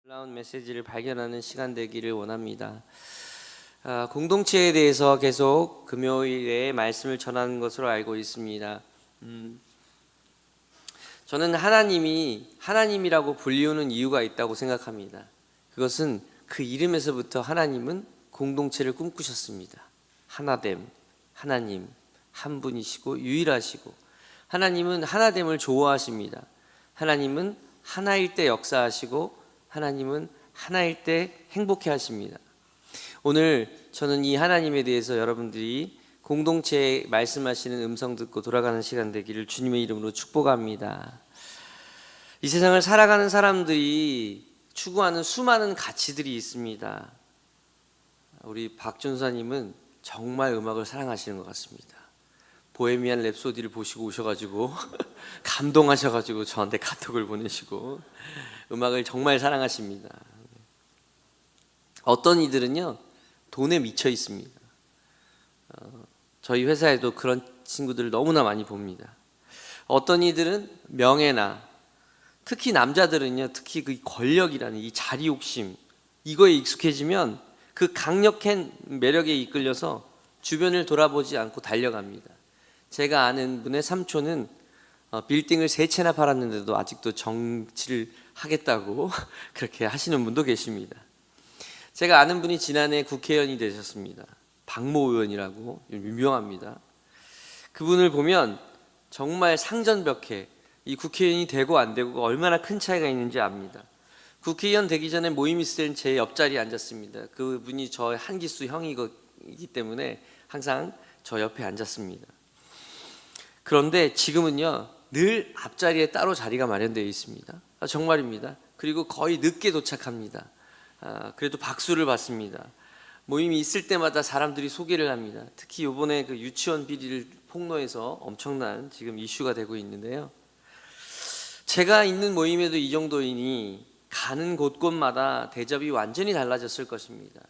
놀라운 메시지를 발견하는 시간 되기를 원합니다. 공동체에 대해서 계속 금요일에 말씀을 전하는 것으로 알고 있습니다. 저는 하나님이 하나님이라고 불리우는 이유가 있다고 생각합니다. 그것은 그 이름에서부터 하나님은 공동체를 꿈꾸셨습니다. 하나됨, 하나님 한 분이시고 유일하시고, 하나님은 하나됨을 좋아하십니다. 하나님은 하나일 때 역사하시고, 하나님은 하나일 때 행복해 하십니다. 오늘 저는 이 하나님에 대해서 여러분들이 공동체에 말씀하시는 음성 듣고 돌아가는 시간 되기를 주님의 이름으로 축복합니다. 이 세상을 살아가는 사람들이 추구하는 수많은 가치들이 있습니다. 우리 박준사님은 정말 음악을 사랑하시는 것 같습니다. 보헤미안 랩소디를 보시고 오셔가지고 감동하셔가지고 저한테 카톡을 보내시고 음악을 정말 사랑하십니다. 어떤 이들은요 돈에 미쳐 있습니다. 저희 회사에도 그런 친구들을 너무나 많이 봅니다. 어떤 이들은 명예나, 특히 남자들은요 특히 그 권력이라는 이 자리 욕심, 이거에 익숙해지면 그 강력한 매력에 이끌려서 주변을 돌아보지 않고 달려갑니다. 제가 아는 분의 삼촌은 빌딩을 3채나 팔았는데도 아직도 정치를 하겠다고 그렇게 하시는 분도 계십니다. 제가 아는 분이 지난해 국회의원이 되셨습니다. 박모 의원이라고 유명합니다. 그분을 보면 정말 상전벽해, 이 국회의원이 되고 안 되고가 얼마나 큰 차이가 있는지 압니다. 국회의원 되기 전에 모임 있을 땐 제 옆자리에 앉았습니다. 그분이 저 한기수 형이기 때문에 항상 저 옆에 앉았습니다. 그런데 지금은요 늘 앞자리에 따로 자리가 마련되어 있습니다. 정말입니다. 그리고 거의 늦게 도착합니다. 그래도 박수를 받습니다. 모임이 있을 때마다 사람들이 소개를 합니다. 특히 이번에 그 유치원 비리를 폭로해서 엄청난 지금 이슈가 되고 있는데요. 제가 있는 모임에도 이 정도이니 가는 곳곳마다 대접이 완전히 달라졌을 것입니다.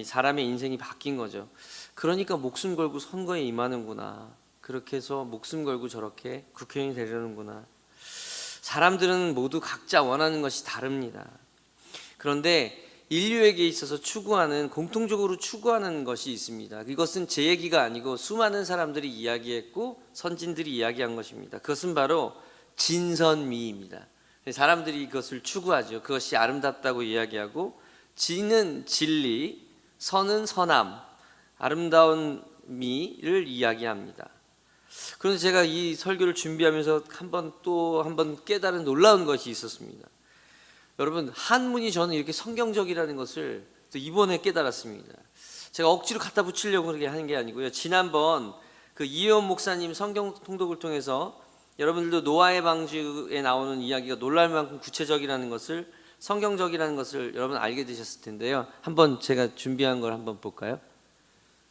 사람의 인생이 바뀐 거죠. 그러니까 목숨 걸고 선거에 임하는구나, 그렇게 해서 목숨 걸고 저렇게 국회의원이 되려는구나. 사람들은 모두 각자 원하는 것이 다릅니다. 그런데 인류에게 있어서 공통적으로 추구하는 것이 있습니다. 이것은 제 얘기가 아니고 수많은 사람들이 이야기했고 선진들이 이야기한 것입니다. 그것은 바로 진선미입니다. 사람들이 이것을 추구하죠. 그것이 아름답다고 이야기하고, 진은 진리, 선은 선함, 아름다운 미를 이야기합니다. 그런데 제가 이 설교를 준비하면서 한 번 깨달은 놀라운 것이 있었습니다. 여러분, 한문이 저는 이렇게 성경적이라는 것을 또 이번에 깨달았습니다. 제가 억지로 갖다 붙이려고 그렇게 하는 게 아니고요. 지난번 그 이혜원 목사님 성경 통독을 통해서 여러분들도 노아의 방주에 나오는 이야기가 놀랄 만큼 구체적이라는 것을, 성경적이라는 것을 여러분 알게 되셨을 텐데요. 한번 제가 준비한 걸 한번 볼까요?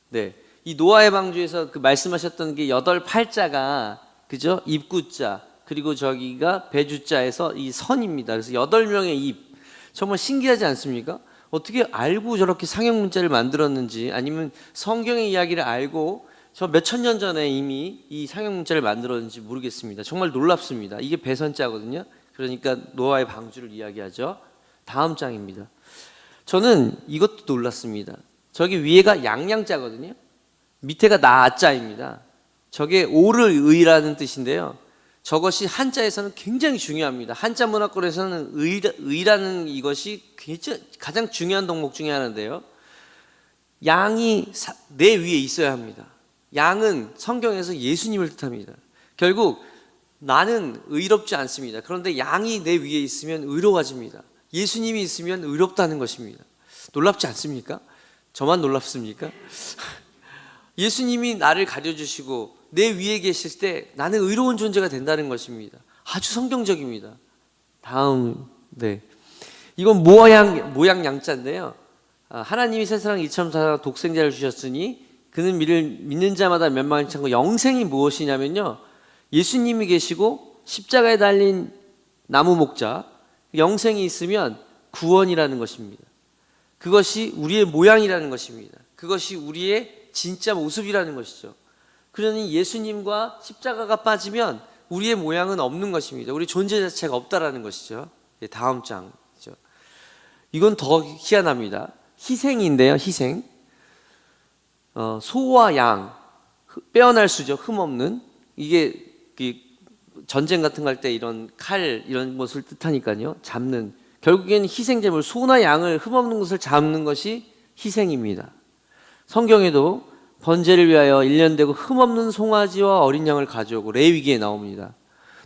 네. 이 노아의 방주에서 그 말씀하셨던 게 8팔자가 그죠? 입구자, 그리고 저기가 배주자에서 이 선입니다. 그래서 8명의 입. 정말 신기하지 않습니까? 어떻게 알고 저렇게 상형 문자를 만들었는지, 아니면 성경의 이야기를 알고 저 몇천 년 전에 이미 이 상형 문자를 만들었는지 모르겠습니다. 정말 놀랍습니다. 이게 배선자거든요. 그러니까 노아의 방주를 이야기하죠. 다음 장입니다. 저는 이것도 놀랐습니다. 저기 위에가 양양자거든요. 밑에가 나자입니다. 저게 오를 의라는 뜻인데요. 저것이 한자에서는 굉장히 중요합니다. 한자 문화권에서는 의라는 이것이 가장 중요한 덕목 중에 하나인데요. 양이 내 위에 있어야 합니다. 양은 성경에서 예수님을 뜻합니다. 결국 나는 의롭지 않습니다. 그런데 양이 내 위에 있으면 의로워집니다. 예수님이 있으면 의롭다는 것입니다. 놀랍지 않습니까? 저만 놀랍습니까? 예수님이 나를 가려주시고 내 위에 계실 때 나는 의로운 존재가 된다는 것입니다. 아주 성경적입니다. 다음, 네, 이건 모양 양자인데요. 하나님이 세상을 이처럼 사랑하사 독생자를 주셨으니 그는 믿는 자마다 멸망하지 않고 영생이 무엇이냐면요, 예수님이 계시고 십자가에 달린 나무 목자, 영생이 있으면 구원이라는 것입니다. 그것이 우리의 모양이라는 것입니다. 그것이 우리의 진짜 모습이라는 것이죠. 그러니 예수님과 십자가가 빠지면 우리의 모양은 없는 것입니다. 우리 존재 자체가 없다라는 것이죠. 다음 장이죠. 이건 더 희한합니다. 희생인데요, 희생. 소와 양, 빼어날 수죠, 흠없는. 이게 전쟁 같은 거 할 때 이런 칼 이런 것을 뜻하니까요. 잡는, 결국에는 희생제물, 소나 양을 흠없는 것을 잡는 것이 희생입니다. 성경에도 번제를 위하여 1년 되고 흠없는 송아지와 어린 양을 가져오고, 레위기에 나옵니다.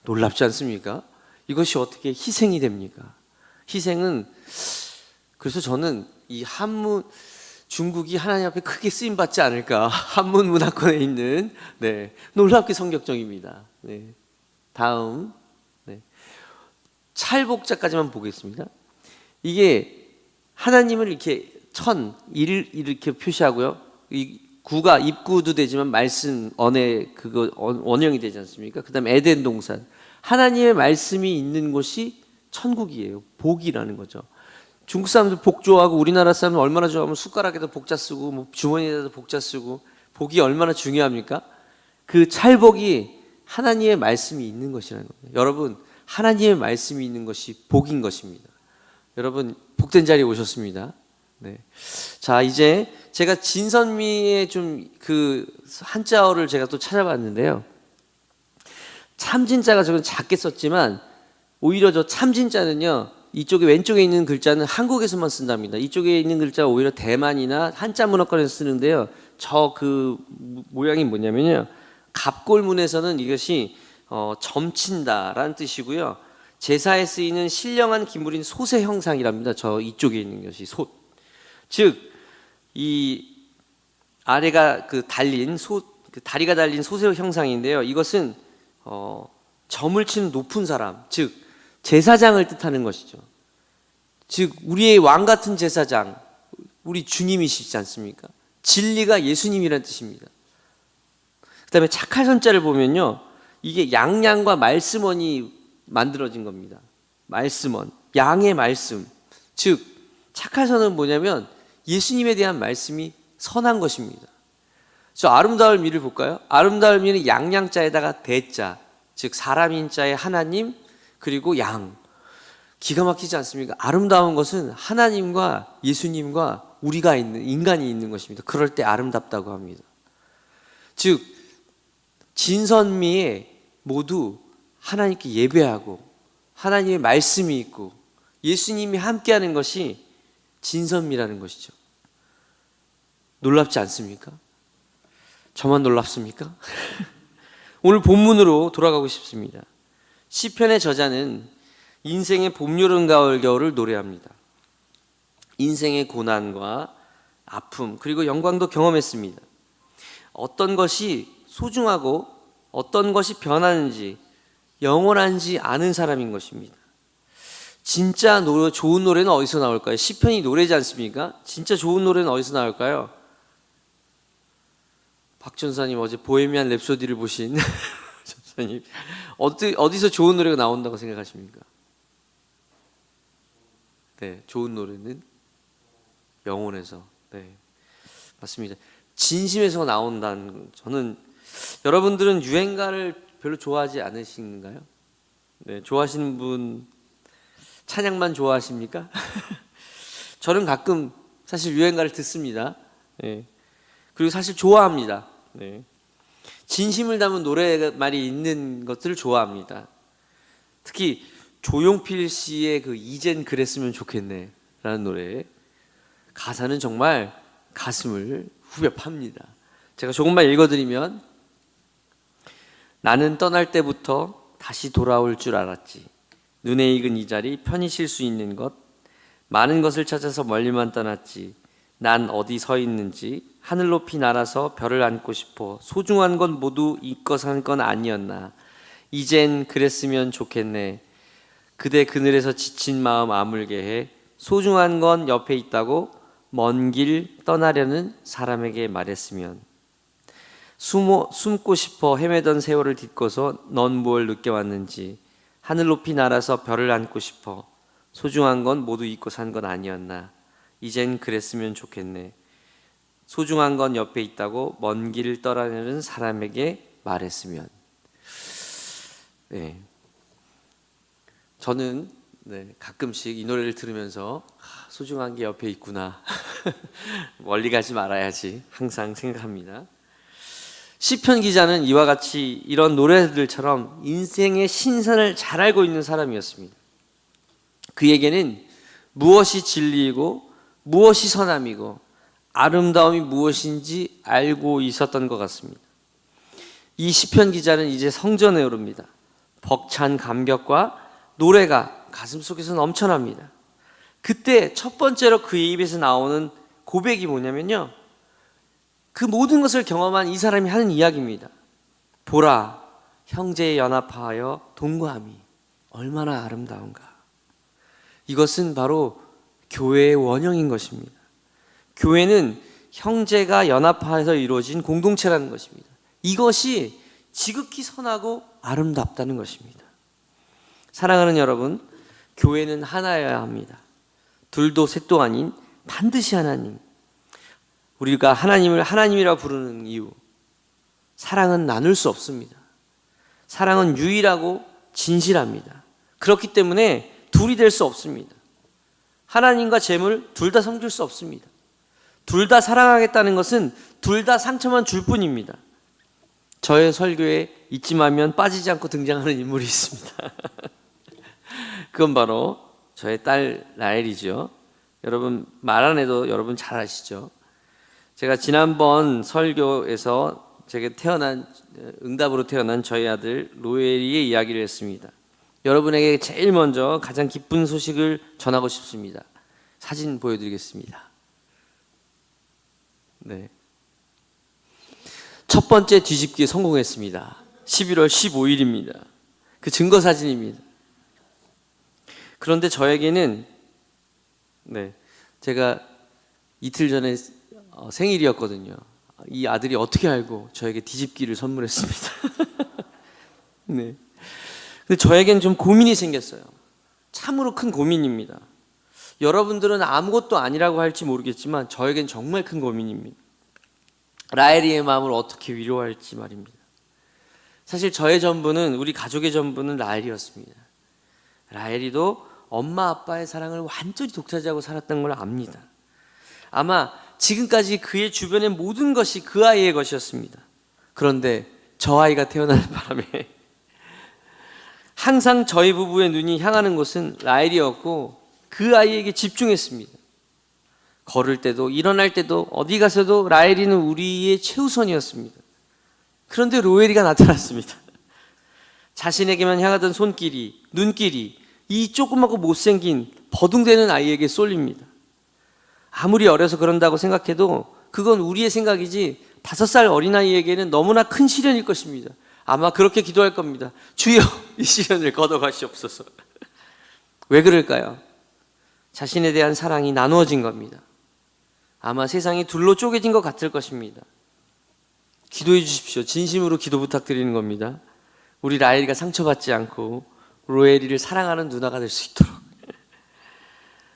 놀랍지 않습니까? 이것이 어떻게 희생이 됩니까? 희생은, 그래서 저는 이 한문, 중국이 하나님 앞에 크게 쓰임 받지 않을까. 한문 문화권에 있는, 네, 놀랍게 성격적입니다. 네. 다음, 네, 찰복자까지만 보겠습니다. 이게 하나님을 이렇게 일을 이렇게 표시하고요. 이 구가 입구도 되지만 말씀 언의 그거 원형이 되지 않습니까? 그다음에 에덴 동산, 하나님의 말씀이 있는 곳이 천국이에요. 복이라는 거죠. 중국 사람들 복 좋아하고 우리나라 사람들 얼마나 좋아하면 숟가락에다 복자 쓰고 뭐 주머니에다 복자 쓰고, 복이 얼마나 중요합니까? 그 찰복이 하나님의 말씀이 있는 것이라는 겁니다. 여러분, 하나님의 말씀이 있는 것이 복인 것입니다. 여러분, 복된 자리에 오셨습니다. 네. 자, 이제 제가 진선미의 좀 그 한자어를 제가 또 찾아봤는데요. 참진자가 저는 작게 썼지만, 오히려 저 참진자는요, 이쪽에 왼쪽에 있는 글자는 한국에서만 쓴답니다. 이쪽에 있는 글자가 오히려 대만이나 한자 문화권에서 쓰는데요. 저 그 모양이 뭐냐면요, 갑골문에서는 이것이 점친다라는 뜻이고요. 제사에 쓰이는 신령한 기물인 솥의 형상이랍니다. 저 이쪽에 있는 것이 솥. 즉, 이 아래가 그 달린 그 다리가 달린 솥의 형상인데요. 이것은 점을 치는 높은 사람, 즉 제사장을 뜻하는 것이죠. 즉 우리의 왕 같은 제사장, 우리 주님이시지 않습니까? 진리가 예수님이라는 뜻입니다. 그 다음에 착할선자를 보면요, 이게 양양과 말씀원이 만들어진 겁니다. 말씀원, 양의 말씀. 즉 착할선은 뭐냐면 예수님에 대한 말씀이 선한 것입니다. 저 아름다울 미를 볼까요? 아름다울 미는 양양자에다가 대자, 즉 사람인자에 하나님, 그리고 양. 기가 막히지 않습니까? 아름다운 것은 하나님과 예수님과 우리가 있는, 인간이 있는 것입니다. 그럴 때 아름답다고 합니다. 즉 진선미에 모두 하나님께 예배하고 하나님의 말씀이 있고 예수님이 함께하는 것이 진선미라는 것이죠. 놀랍지 않습니까? 저만 놀랍습니까? 오늘 본문으로 돌아가고 싶습니다. 시편의 저자는 인생의 봄, 여름, 가을, 겨울을 노래합니다. 인생의 고난과 아픔, 그리고 영광도 경험했습니다. 어떤 것이 소중하고 어떤 것이 변하는지, 영원한지 아는 사람인 것입니다. 진짜 좋은 노래는 어디서 나올까요? 시편이 노래지 않습니까? 진짜 좋은 노래는 어디서 나올까요? 박 전사님 어제 보헤미안 랩소디를 보신 전사님, 어디서 좋은 노래가 나온다고 생각하십니까? 네, 좋은 노래는 영혼에서. 네, 맞습니다. 진심에서 나온다는, 저는, 여러분들은 유행가를 별로 좋아하지 않으신가요? 네, 좋아하시는 분, 찬양만 좋아하십니까? 저는 가끔 사실 유행가를 듣습니다. 네. 그리고 사실 좋아합니다. 네. 진심을 담은 노래말이 있는 것들을 좋아합니다. 특히 조용필 씨의 그 이젠 그랬으면 좋겠네 라는 노래, 가사는 정말 가슴을 후벼 팝니다. 제가 조금만 읽어드리면, 나는 떠날 때부터 다시 돌아올 줄 알았지. 눈에 익은 이 자리 편히 쉴 수 있는 것, 많은 것을 찾아서 멀리만 떠났지. 난 어디 서 있는지 하늘 높이 날아서 별을 안고 싶어. 소중한 건 모두 이껏 산 건 아니었나. 이젠 그랬으면 좋겠네. 그대 그늘에서 지친 마음 아물게 해. 소중한 건 옆에 있다고 먼 길 떠나려는 사람에게 말했으면. 숨고 싶어 헤매던 세월을 딛고서 넌 무엇을 느껴왔는지. 하늘 높이 날아서 별을 안고 싶어. 소중한 건 모두 잊고 산 건 아니었나. 이젠 그랬으면 좋겠네. 소중한 건 옆에 있다고 먼 길을 떠나려는 사람에게 말했으면. 네. 저는 네, 가끔씩 이 노래를 들으면서 소중한 게 옆에 있구나. 멀리 가지 말아야지 항상 생각합니다. 시편 기자는 이와 같이 이런 노래들처럼 인생의 신선을 잘 알고 있는 사람이었습니다. 그에게는 무엇이 진리이고 무엇이 선함이고 아름다움이 무엇인지 알고 있었던 것 같습니다. 이 시편 기자는 이제 성전에 오릅니다. 벅찬 감격과 노래가 가슴속에서 넘쳐납니다. 그때 첫 번째로 그의 입에서 나오는 고백이 뭐냐면요, 그 모든 것을 경험한 이 사람이 하는 이야기입니다. 보라, 형제에 연합하여 동거함이 얼마나 아름다운가. 이것은 바로 교회의 원형인 것입니다. 교회는 형제가 연합하여서 이루어진 공동체라는 것입니다. 이것이 지극히 선하고 아름답다는 것입니다. 사랑하는 여러분, 교회는 하나여야 합니다. 둘도 셋도 아닌 반드시 하나님. 우리가 하나님을 하나님이라 부르는 이유, 사랑은 나눌 수 없습니다. 사랑은 유일하고 진실합니다. 그렇기 때문에 둘이 될 수 없습니다. 하나님과 재물 둘 다 섬길 수 없습니다. 둘 다 사랑하겠다는 것은 둘 다 상처만 줄 뿐입니다. 저의 설교에 잊지 말면 빠지지 않고 등장하는 인물이 있습니다. 그건 바로 저의 딸 라엘이죠. 여러분 말 안 해도 여러분 잘 아시죠? 제가 지난번 설교에서 제가 응답으로 태어난 저희 아들 로엘이의 이야기를 했습니다. 여러분에게 제일 먼저 가장 기쁜 소식을 전하고 싶습니다. 사진 보여드리겠습니다. 네. 첫 번째 뒤집기에 성공했습니다. 11월 15일입니다. 그 증거 사진입니다. 그런데 저에게는 제가 이틀 전에 생일이었거든요. 이 아들이 어떻게 알고 저에게 뒤집기를 선물했습니다. 네. 근데 저에겐 좀 고민이 생겼어요. 참으로 큰 고민입니다. 여러분들은 아무것도 아니라고 할지 모르겠지만 저에겐 정말 큰 고민입니다. 라엘이의 마음을 어떻게 위로할지 말입니다. 사실 저의 전부는, 우리 가족의 전부는 라엘이었습니다. 라엘이도 엄마 아빠의 사랑을 완전히 독차지하고 살았던 걸 압니다. 아마 지금까지 그의 주변의 모든 것이 그 아이의 것이었습니다. 그런데 저 아이가 태어나는 바람에 항상 저희 부부의 눈이 향하는 곳은 라엘이었고 그 아이에게 집중했습니다. 걸을 때도 일어날 때도 어디 가서도 라엘이는 우리의 최우선이었습니다. 그런데 로엘이가 나타났습니다. 자신에게만 향하던 손길이, 눈길이 이 조그맣고 못생긴 버둥대는 아이에게 쏠립니다. 아무리 어려서 그런다고 생각해도 그건 우리의 생각이지 5살 어린아이에게는 너무나 큰 시련일 것입니다. 아마 그렇게 기도할 겁니다. 주여, 이 시련을 걷어가시옵소서. 왜 그럴까요? 자신에 대한 사랑이 나누어진 겁니다. 아마 세상이 둘로 쪼개진 것 같을 것입니다. 기도해 주십시오. 진심으로 기도 부탁드리는 겁니다. 우리 라엘이가 상처받지 않고 로엘이를 사랑하는 누나가 될 수 있도록.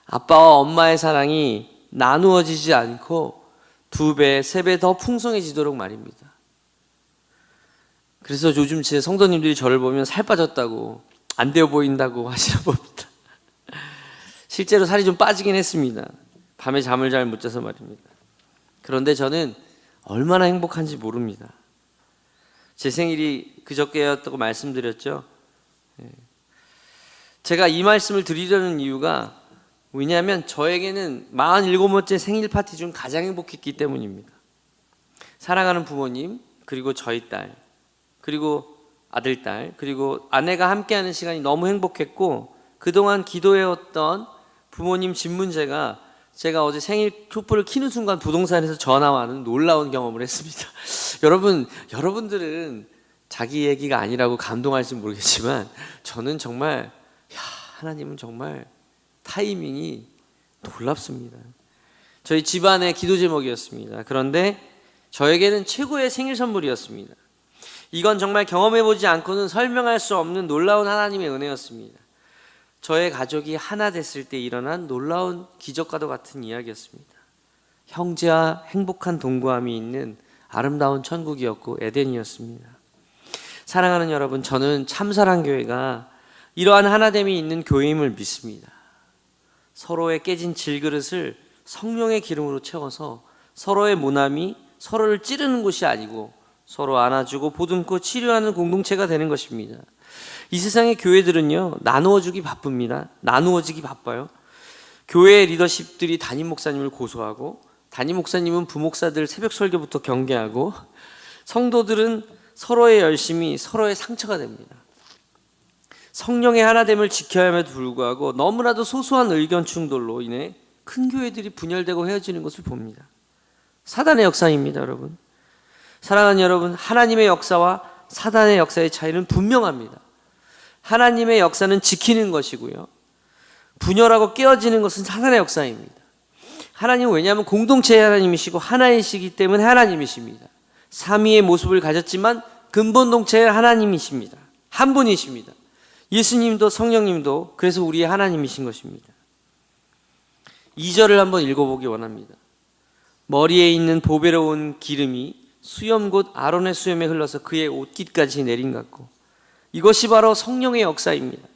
아빠와 엄마의 사랑이 나누어지지 않고 2배, 3배 더 풍성해지도록 말입니다. 그래서 요즘 제 성도님들이 저를 보면 살 빠졌다고, 안 되어 보인다고 하시나 봅니다. 실제로 살이 좀 빠지긴 했습니다. 밤에 잠을 잘 못 자서 말입니다. 그런데 저는 얼마나 행복한지 모릅니다. 제 생일이 그저께였다고 말씀드렸죠. 제가 이 말씀을 드리려는 이유가 왜냐하면 저에게는 47번째 생일 파티 중 가장 행복했기 때문입니다. 사랑하는 부모님, 그리고 저희 딸, 그리고 아들, 딸, 그리고 아내가 함께하는 시간이 너무 행복했고, 그동안 기도해왔던 부모님 집 문제가 제가 어제 생일 촛불을 켜는 순간 부동산에서 전화 와는 놀라운 경험을 했습니다. 여러분들은 자기 얘기가 아니라고 감동할지 모르겠지만 저는 정말 하나님은 정말 타이밍이 놀랍습니다. 저희 집안의 기도 제목이었습니다. 그런데 저에게는 최고의 생일 선물이었습니다. 이건 정말 경험해보지 않고는 설명할 수 없는 놀라운 하나님의 은혜였습니다. 저의 가족이 하나 됐을 때 일어난 놀라운 기적과도 같은 이야기였습니다. 형제와 행복한 동거함이 있는 아름다운 천국이었고 에덴이었습니다. 사랑하는 여러분, 저는 참사랑교회가 이러한 하나됨이 있는 교회임을 믿습니다. 서로의 깨진 질그릇을 성령의 기름으로 채워서 서로의 모남이 서로를 찌르는 곳이 아니고 서로 안아주고 보듬고 치료하는 공동체가 되는 것입니다. 이 세상의 교회들은요, 나누어주기 바쁩니다. 나누어지기 바빠요. 교회 리더십들이 담임 목사님을 고소하고 담임 목사님은 부목사들 새벽 설교부터 경계하고 성도들은 서로의 열심이 서로의 상처가 됩니다. 성령의 하나됨을 지켜야 함에도 불구하고 너무나도 소소한 의견 충돌로 인해 큰 교회들이 분열되고 헤어지는 것을 봅니다. 사단의 역사입니다, 여러분. 사랑하는 여러분, 하나님의 역사와 사단의 역사의 차이는 분명합니다. 하나님의 역사는 지키는 것이고요, 분열하고 깨어지는 것은 사단의 역사입니다. 하나님은 왜냐하면 공동체의 하나님이시고 하나이시기 때문에 하나님이십니다. 삼위의 모습을 가졌지만 근본동체의 하나님이십니다. 한 분이십니다. 예수님도 성령님도 그래서 우리의 하나님이신 것입니다. 2절을 한번 읽어보기 원합니다. 머리에 있는 보배로운 기름이 수염 곧 아론의 수염에 흘러서 그의 옷깃까지 내린 같고, 이것이 바로 성령의 역사입니다.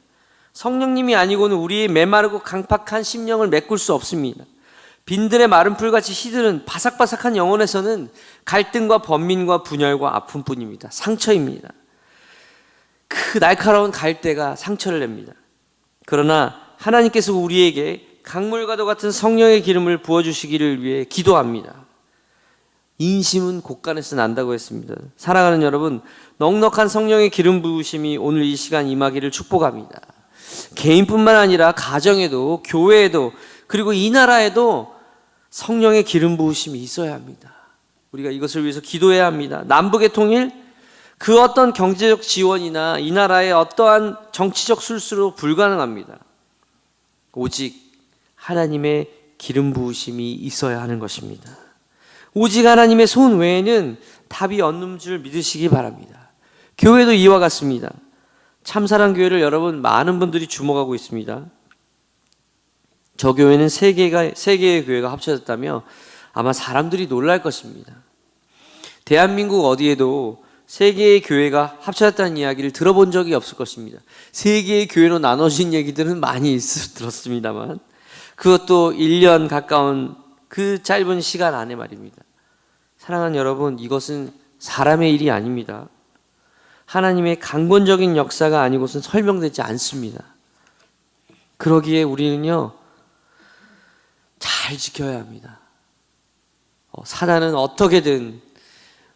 성령님이 아니고는 우리의 메마르고 강팍한 심령을 메꿀 수 없습니다. 빈들의 마른 풀같이 시드는 바삭바삭한 영혼에서는 갈등과 번민과 분열과 아픔뿐입니다. 상처입니다. 그 날카로운 갈대가 상처를 냅니다. 그러나 하나님께서 우리에게 강물과도 같은 성령의 기름을 부어주시기를 위해 기도합니다. 인심은 곳간에서 난다고 했습니다. 사랑하는 여러분, 넉넉한 성령의 기름 부으심이 오늘 이 시간 임하기를 축복합니다. 개인뿐만 아니라 가정에도, 교회에도, 그리고 이 나라에도 성령의 기름 부으심이 있어야 합니다. 우리가 이것을 위해서 기도해야 합니다. 남북의 통일, 그 어떤 경제적 지원이나 이 나라의 어떠한 정치적 술수로 불가능합니다. 오직 하나님의 기름 부으심이 있어야 하는 것입니다. 오직 하나님의 손 외에는 답이 없는 줄 믿으시기 바랍니다. 교회도 이와 같습니다. 참사랑교회를 여러분 많은 분들이 주목하고 있습니다. 저 교회는 세 개의 교회가 합쳐졌다며 아마 사람들이 놀랄 것입니다. 대한민국 어디에도 세 개의 교회가 합쳐졌다는 이야기를 들어본 적이 없을 것입니다. 세 개의 교회로 나눠진 얘기들은 많이 들었습니다만, 그것도 1년 가까운 그 짧은 시간 안에 말입니다. 사랑하는 여러분, 이것은 사람의 일이 아닙니다. 하나님의 강권적인 역사가 아니고선 설명되지 않습니다. 그러기에 우리는요, 잘 지켜야 합니다. 사단은 어떻게든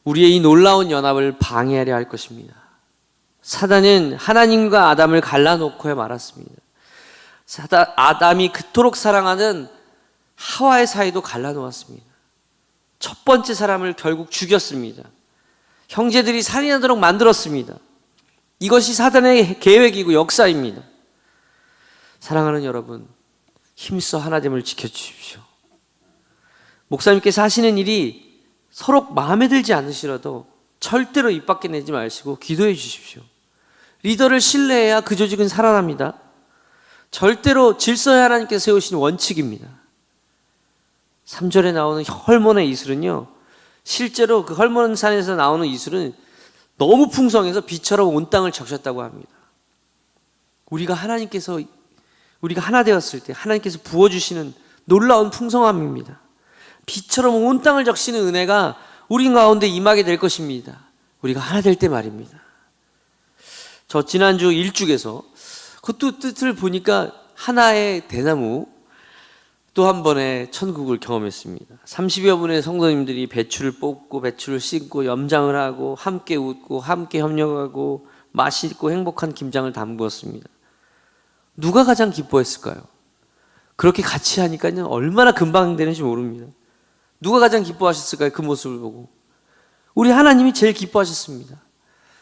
우리의 이 놀라운 연합을 방해하려 할 것입니다. 사단은 하나님과 아담을 갈라놓고야 말았습니다. 아담이 그토록 사랑하는 하와의 사이도 갈라놓았습니다. 첫 번째 사람을 결국 죽였습니다. 형제들이 살인하도록 만들었습니다. 이것이 사단의 계획이고 역사입니다. 사랑하는 여러분, 힘써 하나됨을 지켜주십시오. 목사님께서 하시는 일이 서로 마음에 들지 않으시라도 절대로 입 밖에 내지 마시고 기도해 주십시오. 리더를 신뢰해야 그 조직은 살아납니다. 절대로 질서의 하나님께서 세우신 원칙입니다. 3절에 나오는 헐몬의 이슬은요, 실제로 그 헐몬산에서 나오는 이슬은 너무 풍성해서 비처럼 온 땅을 적셨다고 합니다. 우리가 하나 되었을 때 하나님께서 부어주시는 놀라운 풍성함입니다. 비처럼 온 땅을 적시는 은혜가 우리 가운데 임하게 될 것입니다. 우리가 하나 될 때 말입니다. 저 지난주 일죽에서 그것도 뜻을 보니까 하나의 대나무 또 한 번의 천국을 경험했습니다. 30여 분의 성도님들이 배추를 뽑고 배추를 씻고 염장을 하고 함께 웃고 함께 협력하고 맛있고 행복한 김장을 담그었습니다. 누가 가장 기뻐했을까요? 그렇게 같이 하니까요, 얼마나 금방 되는지 모릅니다. 누가 가장 기뻐하셨을까요? 그 모습을 보고. 우리 하나님이 제일 기뻐하셨습니다.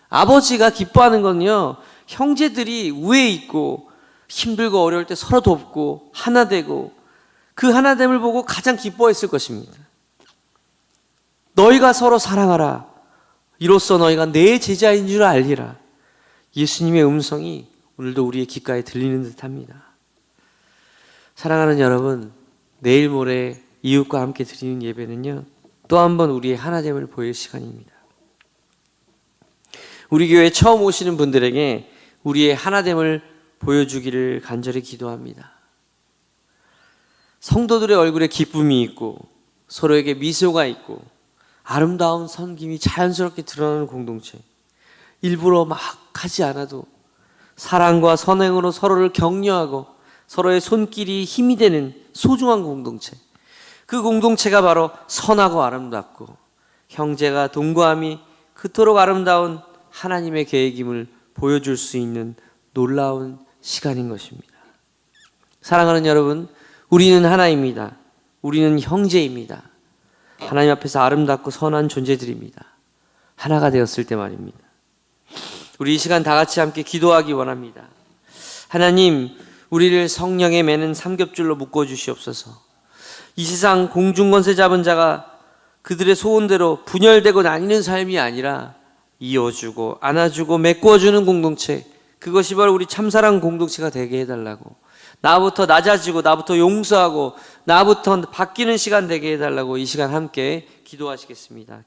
아버지가 기뻐하는 건요, 형제들이 우애 있고 힘들고 어려울 때 서로 돕고 하나 되고 그 하나됨을 보고 가장 기뻐했을 것입니다. 너희가 서로 사랑하라. 이로써 너희가 내 제자인 줄 알리라. 예수님의 음성이 오늘도 우리의 귓가에 들리는 듯합니다. 사랑하는 여러분, 내일 모레 이웃과 함께 드리는 예배는요, 또 한 번 우리의 하나됨을 보일 시간입니다. 우리 교회에 처음 오시는 분들에게 우리의 하나됨을 보여주기를 간절히 기도합니다. 성도들의 얼굴에 기쁨이 있고 서로에게 미소가 있고 아름다운 섬김이 자연스럽게 드러나는 공동체, 일부러 막 하지 않아도 사랑과 선행으로 서로를 격려하고 서로의 손길이 힘이 되는 소중한 공동체, 그 공동체가 바로 선하고 아름답고 형제가 동거함이 그토록 아름다운 하나님의 계획임을 보여줄 수 있는 놀라운 시간인 것입니다. 사랑하는 여러분, 우리는 하나입니다. 우리는 형제입니다. 하나님 앞에서 아름답고 선한 존재들입니다. 하나가 되었을 때 말입니다. 우리 이 시간 다 같이 함께 기도하기 원합니다. 하나님, 우리를 성령에 매는 삼겹줄로 묶어주시옵소서. 이 세상 공중권세 잡은 자가 그들의 소원대로 분열되고 나뉘는 삶이 아니라 이어주고 안아주고 메꿔주는 공동체, 그것이 바로 우리 참사랑 공동체가 되게 해달라고, 나부터 낮아지고 나부터 용서하고 나부터 바뀌는 시간 되게 해달라고 이 시간 함께 기도하시겠습니다.